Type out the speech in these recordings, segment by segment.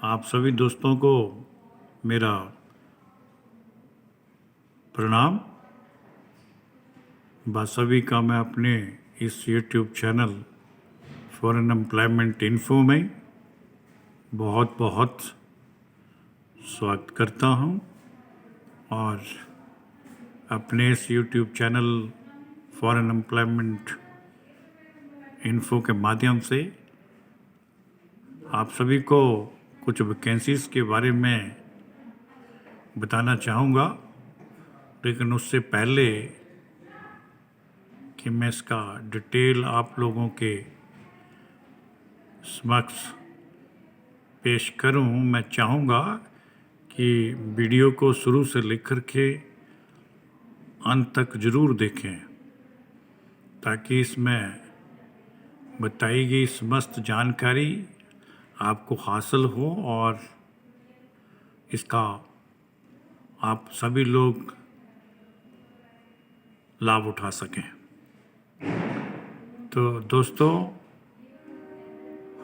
आप सभी दोस्तों को मेरा प्रणाम। सभी का मैं अपने इस YouTube channel foreign employment info में बहुत बहुत स्वागत करता हूं और अपने इस YouTube channel foreign employment info के माध्यम से आप सभी को कुछ वैकेंसीज के बारे में बताना चाहूँगा, लेकिन उससे पहले कि मैं इसका डिटेल आप लोगों के समक्ष पेश करूं, मैं चाहूँगा कि वीडियो को शुरू से लेकर के अंत तक ज़रूर देखें, ताकि इसमें बताई गई समस्त जानकारी आपको हासिल हो और इसका आप सभी लोग लाभ उठा सकें। तो दोस्तों,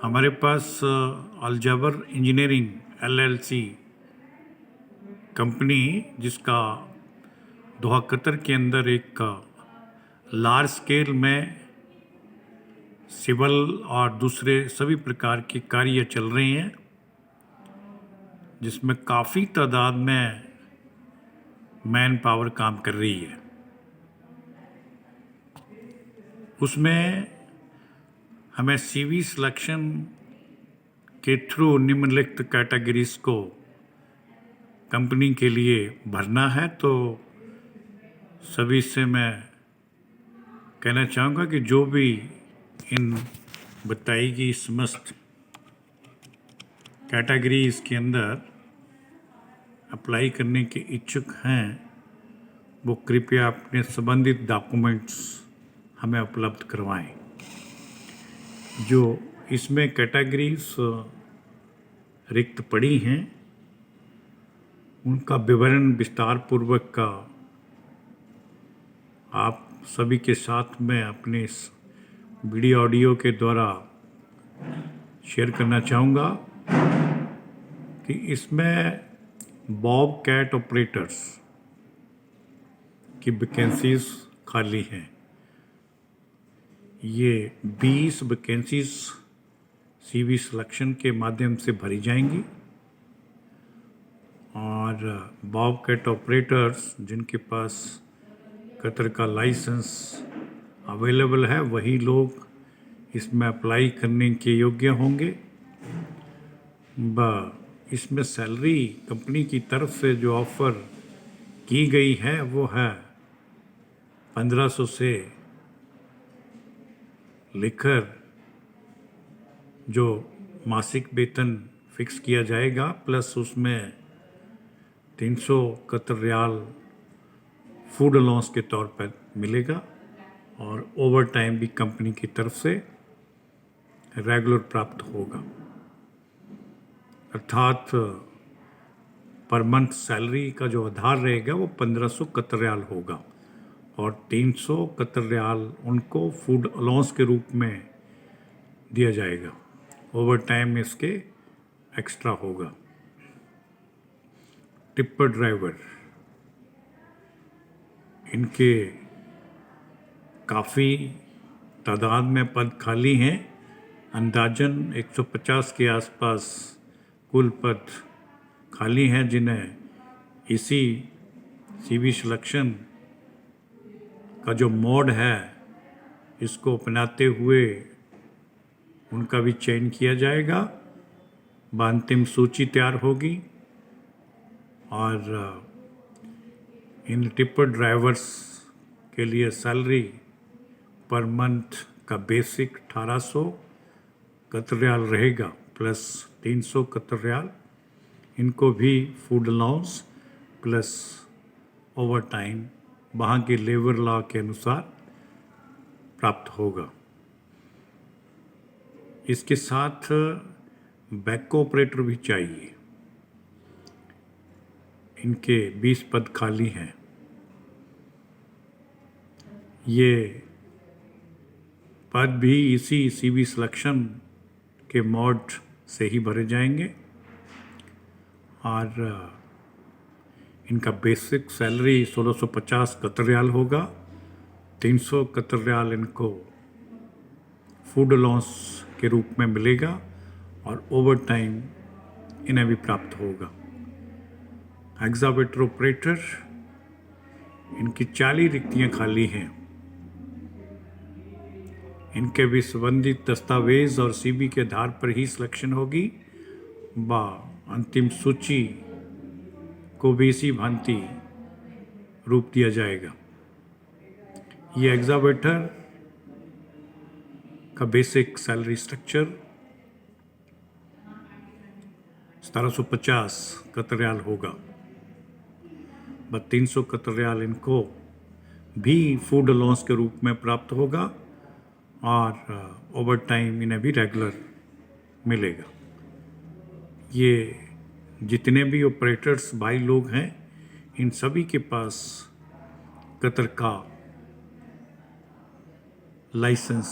हमारे पास अलजबर इंजीनियरिंग LLC कंपनी, जिसका दोहा कतर के अंदर एक लार्ज स्केल में सिविल और दूसरे सभी प्रकार के कार्य चल रहे हैं, जिसमें काफ़ी तादाद में मैन पावर काम कर रही है। उसमें हमें CV सिलेक्शन के थ्रू निम्नलिखित कैटेगरीज को कंपनी के लिए भरना है। तो सभी से मैं कहना चाहूँगा कि जो भी इन बताई गई समस्त कैटेगरीज के अंदर अप्लाई करने के इच्छुक हैं, वो कृपया अपने संबंधित डॉक्यूमेंट्स हमें उपलब्ध करवाएं। जो इसमें कैटेगरीज रिक्त पड़ी हैं, उनका विवरण विस्तार पूर्वक का आप सभी के साथ में अपने इस वीडियो ऑडियो के द्वारा शेयर करना चाहूँगा कि इसमें बॉब कैट ऑपरेटर्स की वैकेंसीज खाली हैं। ये 20 वैकेंसीज CV सिलेक्शन के माध्यम से भरी जाएंगी और बॉब कैट ऑपरेटर्स जिनके पास कतर का लाइसेंस अवेलेबल है, वही लोग इसमें अप्लाई करने के योग्य होंगे। इसमें सैलरी कंपनी की तरफ से जो ऑफ़र की गई है वो है 1500 से लेकर जो मासिक वेतन फिक्स किया जाएगा, प्लस उसमें 300 कतर रियाल फूड अलाउंस के तौर पर मिलेगा और ओवर टाइम भी कंपनी की तरफ से रेगुलर प्राप्त होगा। अर्थात पर मंथ सैलरी का जो आधार रहेगा वो 1500 कतर रियाल होगा और 300 कतर रियाल उनको फूड अलाउंस के रूप में दिया जाएगा। ओवर टाइम इसके एक्स्ट्रा होगा। टिप्पर ड्राइवर, इनके काफ़ी तादाद में पद खाली हैं। अंदाजन 150 के आसपास कुल पद खाली हैं, जिन्हें इसी CV सिलेक्शन का जो मोड है इसको अपनाते हुए उनका भी चयन किया जाएगा। अंतिम सूची तैयार होगी और इन टिप्पर ड्राइवर्स के लिए सैलरी पर मंथ का बेसिक 1800 कतर रियाल रहेगा, प्लस 300 कतर रियाल इनको भी food allowance plus over time वहाँ के लेबर लॉ के अनुसार प्राप्त होगा। इसके साथ बैक ऑपरेटर भी चाहिए। इनके 20 पद खाली हैं। ये पद भी इसी CV सिलेक्शन के मोड से ही भरे जाएंगे और इनका बेसिक सैलरी 1650 कतर रियाल होगा। 300 कतर रियाल इनको फूड अलाउंस के रूप में मिलेगा और ओवर टाइम इन्हें भी प्राप्त होगा। एग्जावेटर ऑपरेटर, इनकी 40 रिक्तियां खाली हैं। इनके भी संबंधित दस्तावेज और सीवी के आधार पर ही सिलेक्शन होगी व अंतिम सूची को भी इसी भांति रूप दिया जाएगा। ये एग्जावेटर का basic salary structure 1750 Qatar riyal होगा। 300 कतर रियाल इनको भी फूड अलाउंस के रूप में प्राप्त होगा और ओवर टाइम इन्हें भी रेगुलर मिलेगा। ये जितने भी ऑपरेटर्स भाई लोग हैं, इन सभी के पास कतर का लाइसेंस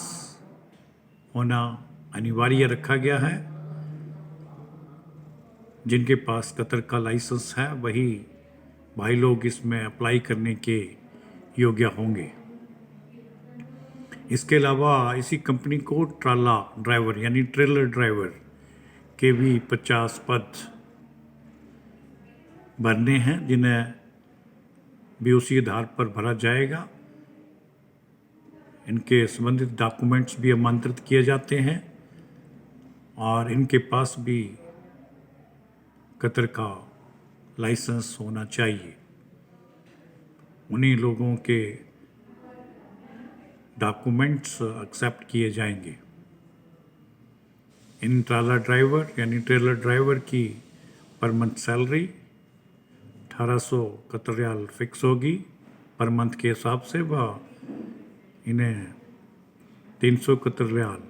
होना अनिवार्य रखा गया है। जिनके पास कतर का लाइसेंस है वही भाई लोग इसमें अप्लाई करने के योग्य होंगे। इसके अलावा इसी कंपनी को ट्राला ड्राइवर यानी ट्रेलर ड्राइवर के भी 50 पद भरने हैं, जिन्हें भी उसी आधार पर भरा जाएगा। इनके संबंधित डॉक्यूमेंट्स भी आमंत्रित किए जाते हैं और इनके पास भी कतर का लाइसेंस होना चाहिए। उन्हीं लोगों के डॉक्यूमेंट्स एक्सेप्ट किए जाएंगे। इन ट्राला ड्राइवर यानी ट्रेलर ड्राइवर की per month salary 1800 Qatar riyal fix होगी पर मंथ के हिसाब से, वह इन्हें 300 कतर रियाल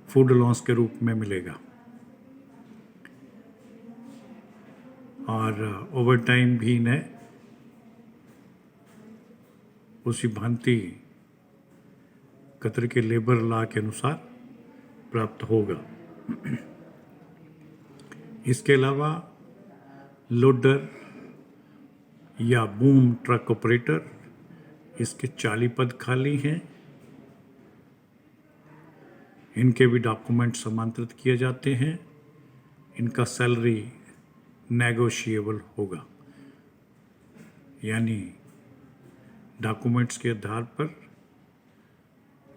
फूड अलाउंस के रूप में मिलेगा और ओवर टाइम भी इन्हें उसी भांति कतर के लेबर लॉ के अनुसार प्राप्त होगा। इसके अलावा लोडर या बूम ट्रक ऑपरेटर, इसके 40 पद खाली हैं। इनके भी डॉक्यूमेंट्स आमंत्रित किए जाते हैं। इनका सैलरी नेगोशिएबल होगा, यानी डॉक्यूमेंट्स के आधार पर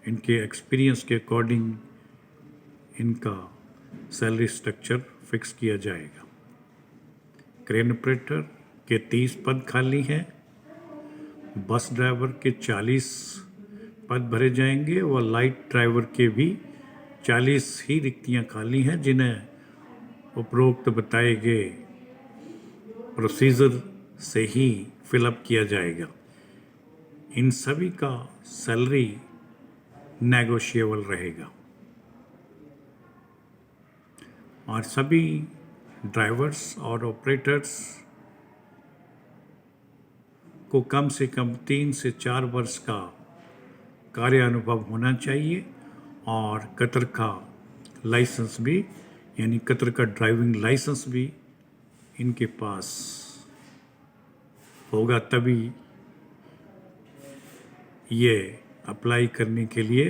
इनके एक्सपीरियंस के अकॉर्डिंग इनका सैलरी स्ट्रक्चर फिक्स किया जाएगा। क्रेन ऑपरेटर के 30 पद खाली हैं। बस ड्राइवर के 40 पद भरे जाएंगे और लाइट ड्राइवर के भी 40 ही रिक्तियां खाली हैं, जिन्हें उपरोक्त बताए गए प्रोसीजर से ही फिलअप किया जाएगा। इन सभी का सैलरी नेगोशिएबल रहेगा और सभी ड्राइवर्स और ऑपरेटर्स को कम से कम 3 से 4 वर्ष का कार्य अनुभव होना चाहिए और कतर का लाइसेंस भी यानी कतर का ड्राइविंग लाइसेंस भी इनके पास होगा, तभी ये अप्लाई करने के लिए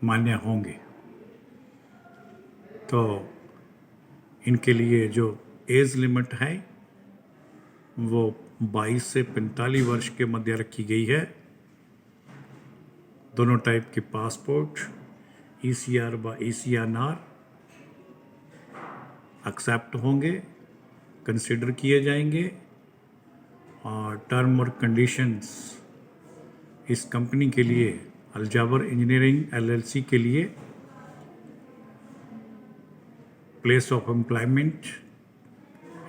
मान्य होंगे। तो इनके लिए जो एज लिमिट है वो 22 से 45 वर्ष के मध्य रखी गई है। दोनों टाइप के पासपोर्ट ECR व ECNR एक्सेप्ट होंगे, कंसिडर किए जाएंगे और टर्म और कंडीशंस इस कंपनी के लिए अलजाबर इंजीनियरिंग LLC के लिए प्लेस ऑफ एम्प्लॉयमेंट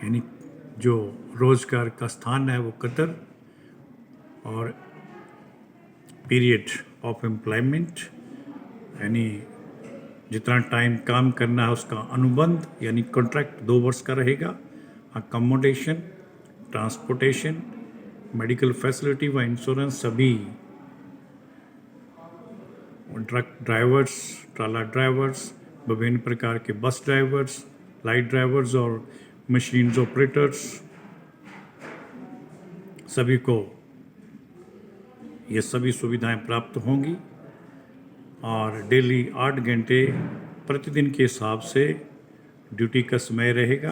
यानी जो रोजगार का स्थान है वो कतर और पीरियड ऑफ एम्प्लॉयमेंट यानी जितना टाइम काम करना है उसका अनुबंध यानी कॉन्ट्रैक्ट 2 वर्ष का रहेगा। अकोमोडेशन, ट्रांसपोर्टेशन, मेडिकल फैसिलिटी व इंश्योरेंस सभी ट्रक ड्राइवर्स, ट्राला ड्राइवर्स, विभिन्न प्रकार के बस ड्राइवर्स लाइट ड्राइवर्स और मशीन्स ऑपरेटर्स सभी को ये सभी सुविधाएं प्राप्त होंगी और डेली 8 घंटे प्रतिदिन के हिसाब से ड्यूटी का समय रहेगा।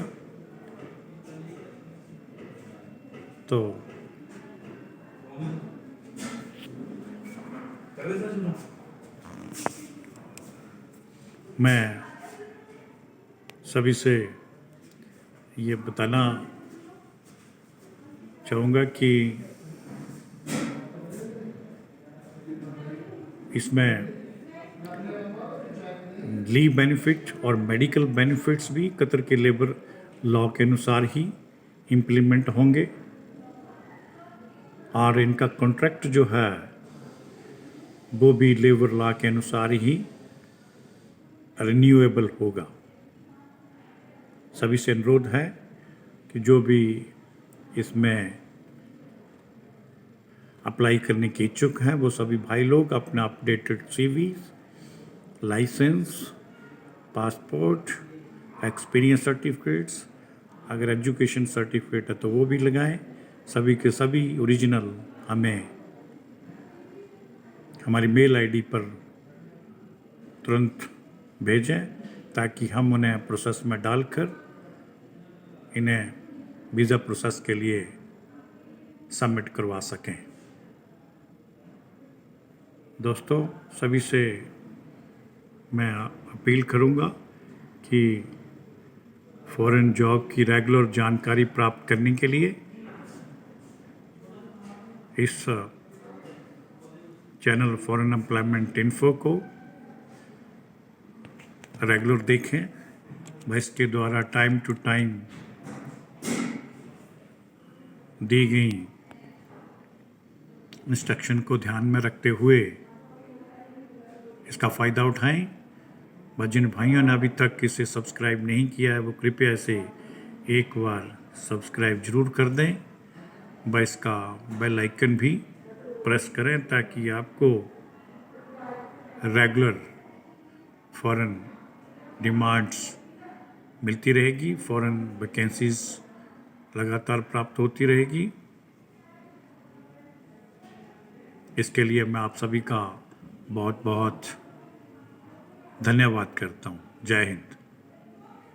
तो मैं सभी से ये बताना चाहूँगा कि इसमें लीव बेनिफिट और मेडिकल बेनिफिट्स भी कतर के लेबर लॉ के अनुसार ही इम्प्लीमेंट होंगे और इनका कॉन्ट्रैक्ट जो है वो भी लेबर लॉ के अनुसार ही रिन्यूएबल होगा। सभी से अनुरोध है कि जो भी इसमें अप्लाई करने के इच्छुक हैं वो सभी भाई लोग अपना updated CV, license, passport, experience certificates, अगर एजुकेशन सर्टिफिकेट है तो वो भी लगाएं। सभी के सभी ओरिजिनल हमें हमारी मेल ID पर तुरंत भेजें ताकि हम उन्हें प्रोसेस में डालकर इन्हें वीज़ा प्रोसेस के लिए सबमिट करवा सकें। दोस्तों, सभी से मैं अपील करूंगा कि फॉरेन जॉब की रेगुलर जानकारी प्राप्त करने के लिए इस चैनल फॉरेन एम्प्लॉयमेंट इन्फो को रेगुलर देखें। वह इसके द्वारा टाइम टू टाइम दी गई इंस्ट्रक्शन को ध्यान में रखते हुए इसका फ़ायदा उठाएं। वह जिन भाइयों ने अभी तक इसे सब्सक्राइब नहीं किया है वो कृपया इसे एक बार सब्सक्राइब जरूर कर दें। वह इसका बेल आइकन भी प्रेस करें ताकि आपको रेगुलर फॉरेन डिमांड्स मिलती रहेगी, फॉरेन वैकेंसीज लगातार प्राप्त होती रहेगी। इसके लिए मैं आप सभी का बहुत बहुत धन्यवाद करता हूँ। जय हिंद।